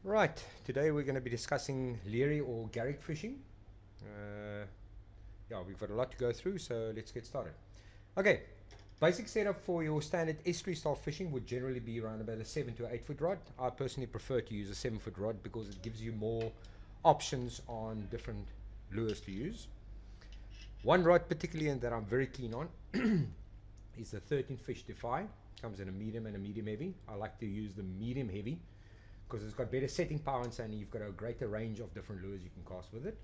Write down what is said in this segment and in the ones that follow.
Right, today we're going to be discussing Leary or Garrick fishing. Yeah, we've got a lot to go through, so let's get started. Okay, basic setup for your standard estuary style fishing would generally be around about a 7 to 8 foot rod. I personally prefer to use a 7 foot rod because it gives you more options on different lures to use. One rod particularly that I'm very keen on is the 13 fish defy. Comes in a medium and a medium heavy. I like to use the medium heavy because it's got better setting power and you've got a greater range of different lures you can cast with it.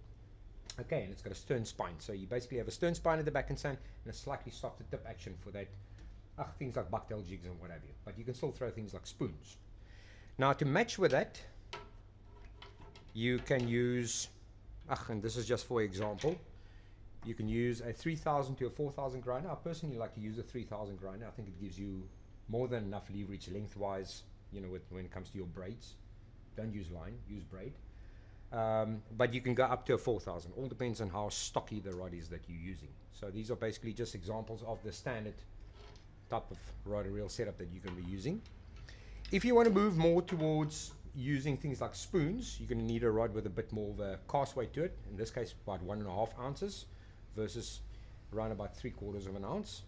Okay, and it's got a stern spine, so you basically have a stern spine at the back and sand and a slightly softer tip action for that things like bucktail jigs and what have you, but you can still throw things like spoons. Now to match with that, you can use and this is just for example, you can use a 3000 to a 4000 grinder. I personally like to use a 3000 grinder. I think it gives you more than enough leverage lengthwise, you know, when it comes to your braids. Don't use line, use braid. But you can go up to a 4000. All depends on how stocky the rod is that you're using. So these are basically just examples of the standard type of rod and reel setup that you're going to be using. If you want to move more towards using things like spoons, you're going to need a rod with a bit more of a cast weight to it. In this case, about 1.5 ounces versus around about 3/4 of an ounce.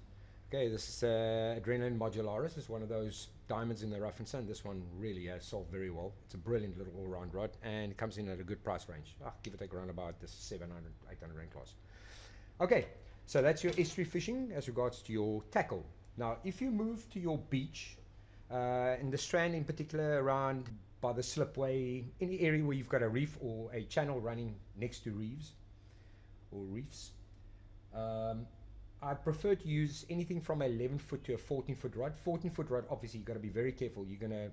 Okay, this is Adrenaline Modularis. It's one of those diamonds in the rough and sand. This one really has sold very well. It's a brilliant little all-round rod and it comes in at a good price range. Give or take around about the 700, 800 rand class. Okay, so that's your estuary fishing as regards to your tackle. Now, if you move to your beach, in the strand in particular, around by the slipway, any area where you've got a reef or a channel running next to reefs, I prefer to use anything from 11 foot to a 14 foot rod. 14 foot rod, obviously, you've got to be very careful. You're gonna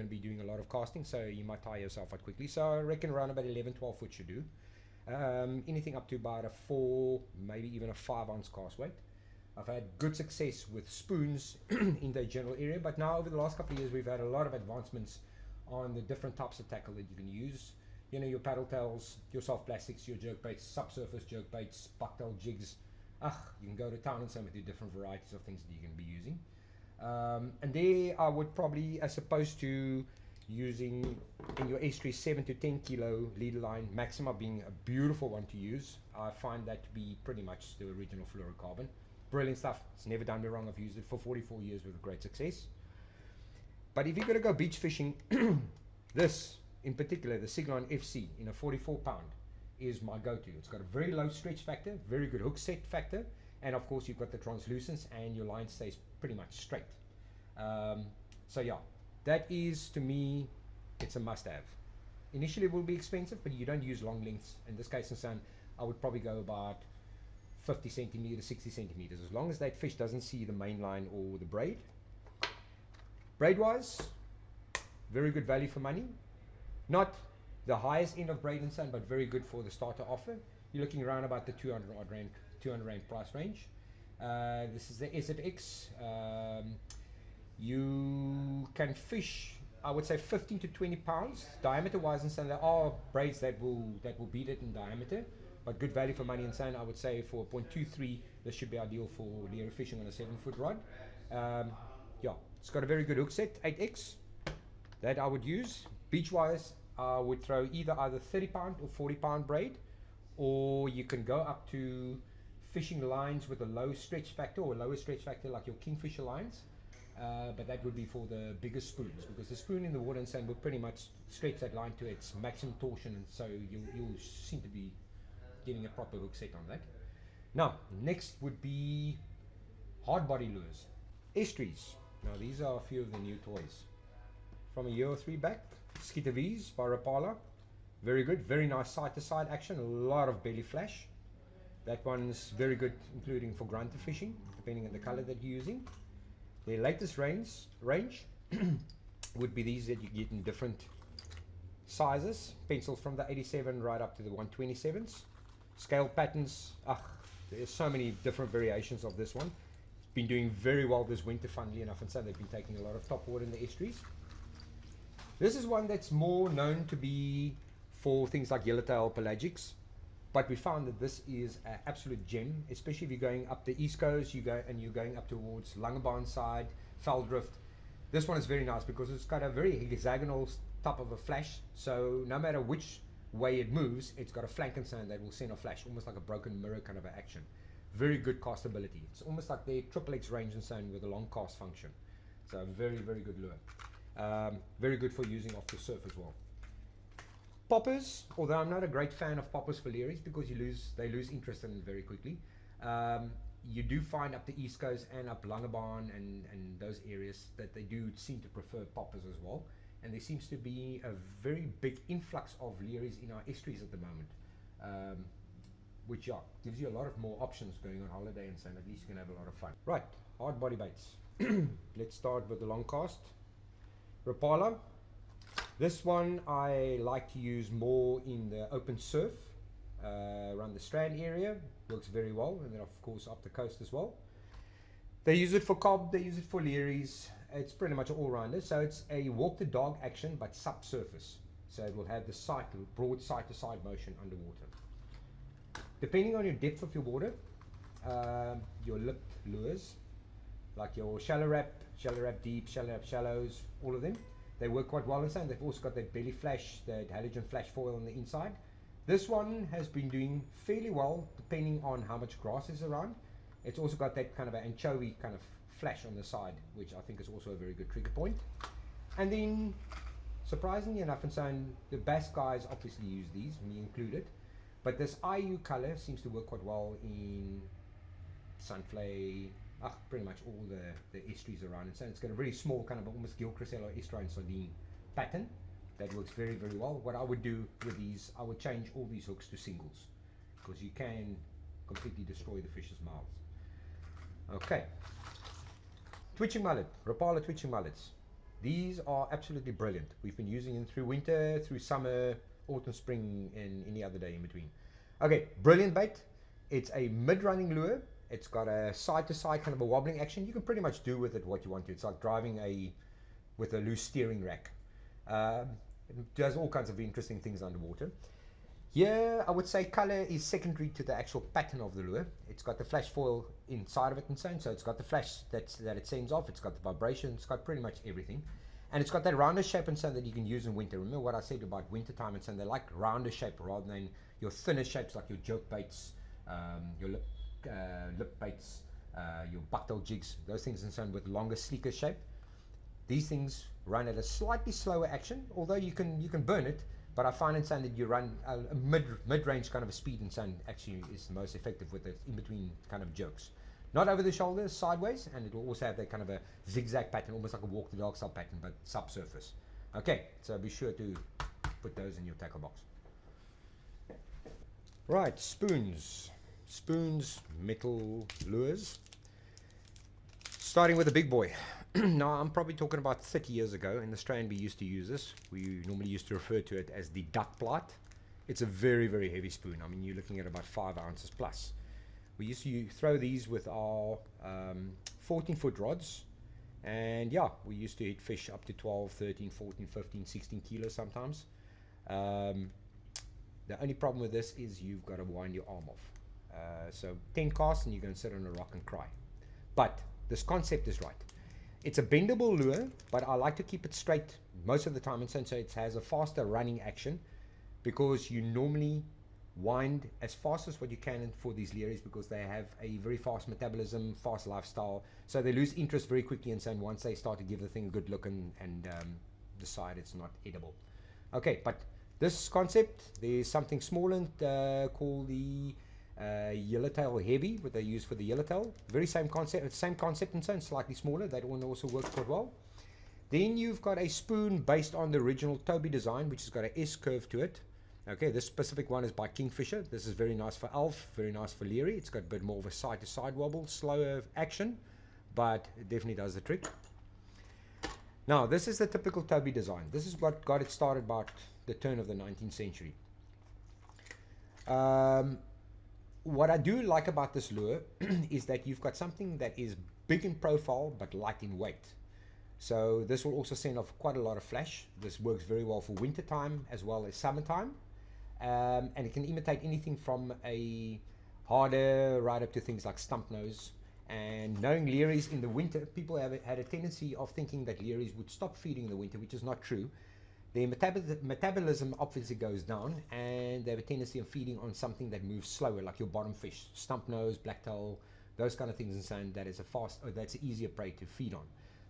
be doing a lot of casting, so you might tire yourself out quickly. So I reckon around about 11, 12 foot should do. Anything up to about a 4, maybe even a 5 ounce cast weight. I've had good success with spoons in the general area, but now over the last couple of years, we've had a lot of advancements on the different types of tackle that you can use. You know, your paddle tails, your soft plastics, your jerk baits, subsurface jerk baits, bucktail jigs. You can go to town and some of the different varieties of things that you can be using. And there I would probably, as opposed to using in your estuary 7 to 10 kilo leader line, Maxima being a beautiful one to use, I find that to be pretty much the original fluorocarbon. Brilliant stuff. It's never done me wrong. I've used it for 44 years with great success. But if you're going to go beach fishing, this in particular, the Siglon FC in a 44 pound, is my go-to. It's got a very low stretch factor, very good hook set factor, and of course you've got the translucence and your line stays pretty much straight. So yeah, that is, to me, it's a must-have. Initially it will be expensive, but you don't use long lengths. In this case, I would probably go about 50 centimeters, 60 centimeters, as long as that fish doesn't see the main line or the braid. Braid-wise, very good value for money. Not the highest end of braid and sand, but very good for the starter offer. You're looking around about the 200 rand price range. This is the SFX. You can fish, I would say, 15 to 20 pounds diameter wise in sand. There are braids that will beat it in diameter, but good value for money in sand. I would say for 0.23, this should be ideal for Leervis fishing on a 7 foot rod. Yeah, it's got a very good hook set, 8X, that I would use. Beach wise, I would throw either 30 pound or 40 pound braid, or you can go up to fishing lines with a low stretch factor or lower stretch factor like your Kingfisher lines, but that would be for the bigger spoons, because the spoon in the water and sand will pretty much stretch that line to its maximum torsion, and so you'll seem to be getting a proper hook set on that. Now, next would be hard body lures, estuaries. Now these are a few of the new toys. From a year or 3 back, Skitter V's by Rapala, very good, very nice side to side action, a lot of belly flash. That one's very good, including for grunter fishing, depending on the color that you're using. Their latest range would be these that you get in different sizes, pencils from the 87 right up to the 127s. Scale patterns, there's so many different variations of this one. It's been doing very well this winter, funnily enough, and so they've been taking a lot of top water in the estuaries. This is one that's more known to be for things like yellowtail pelagics, but we found that this is an absolute gem, especially if you're going up the east coast, you're going up towards Langebaan side, Veldrift. This one is very nice because it's got a very hexagonal top of a flash, so no matter which way it moves, it's got a flank and sound that will send a flash, almost like a broken mirror kind of an action. Very good castability. It's almost like the triple X range and sound with a long cast function. So very, very good lure. Very good for using off the surf as well. Poppers, although I'm not a great fan of poppers for Leervis because they lose interest in it very quickly. You do find up the East Coast and up Langebaan and those areas that they do seem to prefer poppers as well. And there seems to be a very big influx of Leervis in our estuaries at the moment, which gives you a lot of more options going on holiday and so at least you can have a lot of fun. Right, hard body baits. Let's start with the long cast. Rapala. This one I like to use more in the open surf, around the Strand area. Works very well, and then of course up the coast as well. They use it for cob, they use it for Leervis. It's pretty much an all-rounder. So it's a walk the dog action but subsurface. So it will have the broad side-to-side motion underwater. Depending on your depth of your water, your lip lures, like your shallow wrap deep, shallow wrap shallows, all of them, they work quite well inside. They've also got that belly flash, that halogen flash foil on the inside. This one has been doing fairly well depending on how much grass is around. It's also got that kind of an anchovy kind of flash on the side, which I think is also a very good trigger point. And then, surprisingly enough, and so the bass guys obviously use these, me included, but this IU color seems to work quite well in sunflay, pretty much all the estuaries around. And so it's got a very small kind of almost Gilchrist or estuarine sardine pattern that works very, very well. What I would do with these, I would change all these hooks to singles because you can completely destroy the fish's mouths. Okay, twitching mullet, Rapala twitching mullets. These are absolutely brilliant. We've been using them through winter, through summer, autumn, spring, and any other day in between. Okay, brilliant bait. It's a mid-running lure. It's got a side-to-side kind of a wobbling action. You can pretty much do with it what you want to. It's like driving with a loose steering rack. It does all kinds of interesting things underwater. Here, I would say color is secondary to the actual pattern of the lure. It's got the flash foil inside of it and so on. So it's got the flash that it sends off. It's got the vibration. It's got pretty much everything. And it's got that rounder shape and so that you can use in winter. Remember what I said about winter time and so they like rounder shape rather than your thinner shapes like your jerk baits, your lip baits, your bucktail jigs, those things and so on with longer, sleeker shape. These things run at a slightly slower action, although you can burn it, but I find in sun that you run a mid-range kind of a speed in sun actually is the most effective with the in-between kind of jerks. Not over the shoulders, sideways, and it will also have that kind of a zigzag pattern, almost like a walk the dog style pattern, but subsurface. Okay, so be sure to put those in your tackle box. Right, spoons. Spoons, metal lures. Starting with a big boy. Now, I'm probably talking about 30 years ago. In Australia, we used to use this. We normally used to refer to it as the duck plot. It's a very, very heavy spoon. I mean, you're looking at about 5 ounces plus. We used to throw these with our 14-foot rods. And yeah, we used to hit fish up to 12, 13, 14, 15, 16 kilos sometimes. The only problem with this is you've got to wind your arm off. So 10 casts and you're going to sit on a rock and cry. But this concept is right. It's a bendable lure, but I like to keep it straight most of the time, and so it has a faster running action because you normally wind as fast as what you can for these Leervis because they have a very fast metabolism, fast lifestyle, so they lose interest very quickly, and so once they start to give the thing a good look and decide it's not edible. Okay, but this concept, there's something smaller called the yellowtail heavy, what they use for the yellowtail. Very same concept and so slightly smaller. That one also works quite well. Then you've got a spoon based on the original Toby design, which has got an S curve to it. Okay, this specific one is by Kingfisher. This is very nice for Elf, very nice for Leary. It's got a bit more of a side-to-side wobble, slower action, but it definitely does the trick. Now, this is the typical Toby design. This is what got it started about the turn of the 19th century. What I do like about this lure is that you've got something that is big in profile but light in weight. So this will also send off quite a lot of flash. This works very well for winter time as well as summertime. And it can imitate anything from a harder right up to things like stump nose. And knowing Leervis in the winter, people have had a tendency of thinking that Leervis would stop feeding in the winter, which is not true. their metabolism obviously goes down, and they have a tendency of feeding on something that moves slower, like your bottom fish, stump nose, blacktail, those kind of things, and saying that is that's an easier prey to feed on.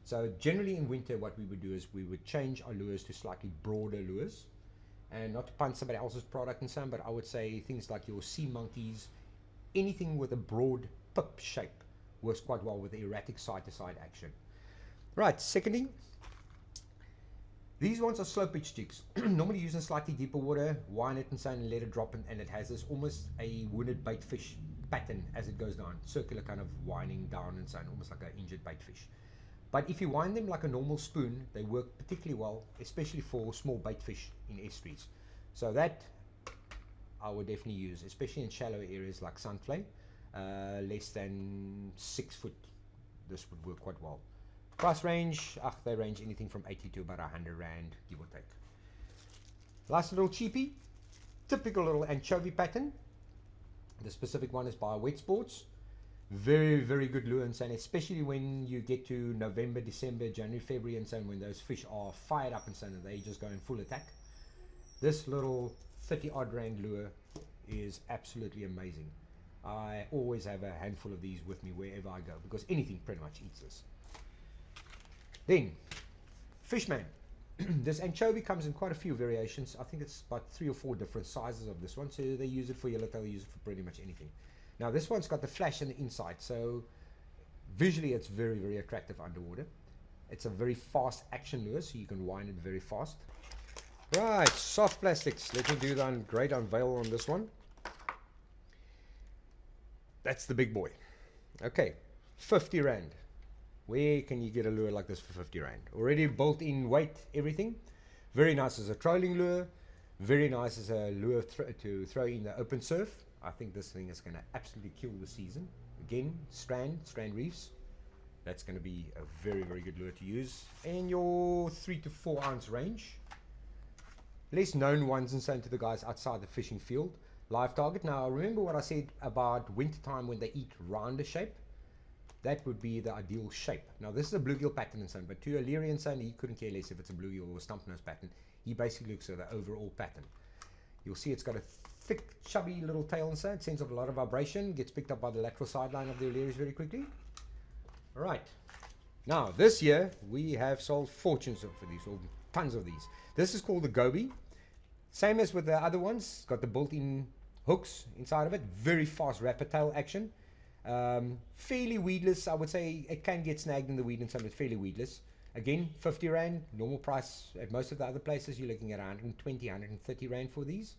So generally in winter, what we would do is we would change our lures to slightly broader lures, and not to punch somebody else's product and so on, but I would say things like your sea monkeys, anything with a broad pip shape works quite well with the erratic side-to-side action. Right, secondly, these ones are slow pitch jigs. Normally used in slightly deeper water, wind it and so on, and let it drop, and it has this almost a wounded bait fish pattern as it goes down, circular kind of winding down and so on, almost like an injured bait fish. But if you wind them like a normal spoon, they work particularly well, especially for small bait fish in estuaries. So that I would definitely use, especially in shallow areas like sunflay, less than 6 foot. This would work quite well. Price range, they range anything from 80 to about 100 Rand, give or take. Last little cheapie, typical little anchovy pattern. The specific one is by Wet Sports. Very, very good lure and so on, especially when you get to November, December, January, February and so on, when those fish are fired up and so on, and they just go in full attack. This little 30 odd Rand lure is absolutely amazing. I always have a handful of these with me wherever I go, because anything pretty much eats this. Then, Fishman. This anchovy comes in quite a few variations. I think it's about 3 or 4 different sizes of this one. So they use it for yellowtail, they use it for pretty much anything. Now this one's got the flash on the inside, so visually it's very, very attractive underwater. It's a very fast action lure, so you can wind it very fast. Right, soft plastics. Let me do the great unveil on this one. That's the big boy. Okay, 50 Rand. Where can you get a lure like this for 50 Rand? Already built in weight, everything. Very nice as a trolling lure. Very nice as a lure to throw in the open surf. I think this thing is going to absolutely kill the season. Again, strand reefs. That's going to be a very, very good lure to use. And your 3 to 4 ounce range. Less known ones and so on to the guys outside the fishing field. Live target. Now, remember what I said about wintertime when they eat rounder shape? That would be the ideal shape. Now, this is a bluegill pattern and so on, but to a Leary and so on, he couldn't care less if it's a bluegill or a stump nose pattern. He basically looks at the overall pattern. You'll see it's got a thick, chubby little tail and so on. It sends off a lot of vibration, gets picked up by the lateral sideline of the Learys very quickly. All right. Now, this year, we have sold fortunes for these, or tons of these. This is called the Goby. Same as with the other ones. It's got the built-in hooks inside of it. Very fast rapid tail action. Fairly weedless. I would say it can get snagged in the weed and some, but fairly weedless. Again, 50 Rand. Normal price at most of the other places, you're looking at 120, 130 Rand for these.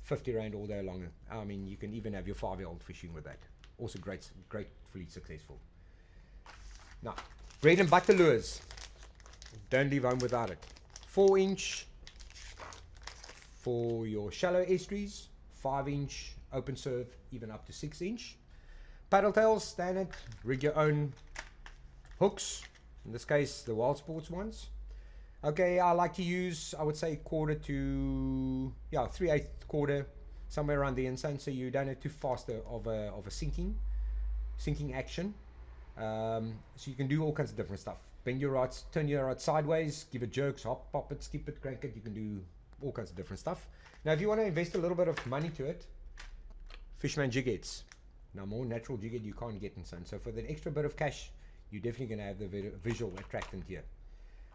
50 Rand all day long. I mean, you can even have your 5-year-old fishing with that. Also gratefully successful. Now, bread and butter lures. Don't leave home without it. 4-inch for your shallow estuaries. 5-inch open surf, even up to 6-inch. Paddle tails, standard. Rig your own hooks. In this case, the Wild Sports ones. Okay, I like to use, I would say, quarter to, 3/8 quarter, somewhere around the inside, so you don't have too fast of a sinking action. So you can do all kinds of different stuff. Bend your rods, turn your rod sideways, give it jerks, hop, pop it, skip it, crank it. You can do all kinds of different stuff. Now, if you want to invest a little bit of money to it, Fishman jig heads. Now, more natural jig head you can't get in sun. So for that extra bit of cash, you're definitely going to have the visual attractant here.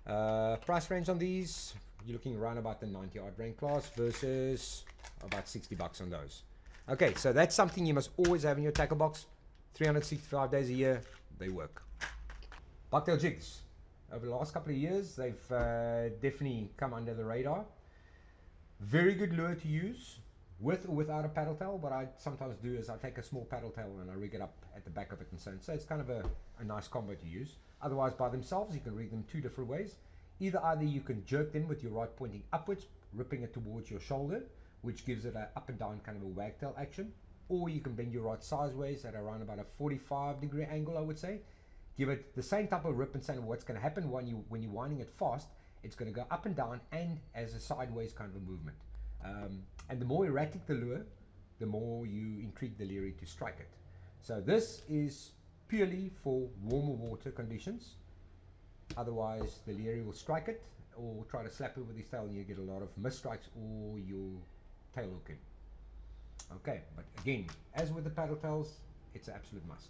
Price range on these, you're looking around about the 90 odd Rand class versus about 60 bucks on those. Okay, so that's something you must always have in your tackle box. 365 days a year, they work. Bucktail jigs. Over the last couple of years, they've definitely come under the radar. Very good lure to use with or without a paddle tail. What I sometimes do is I take a small paddle tail and I rig it up at the back of it and so on. So it's kind of a nice combo to use. Otherwise, by themselves, you can rig them 2 different ways. Either you can jerk them with your rod pointing upwards, ripping it towards your shoulder, which gives it an up and down kind of a wagtail action. Or you can bend your rod sideways at around about a 45-degree angle, I would say. Give it the same type of rip and say what's going to happen when you're winding it fast. It's going to go up and down and as a sideways kind of a movement. And the more erratic the lure, the more you intrigue the Leary to strike it. So this is purely for warmer water conditions. Otherwise, the Leary will strike it or try to slap it with his tail, and you get a lot of miss strikes or your tail hooking. Okay, but again, as with the paddle tails, it's an absolute must.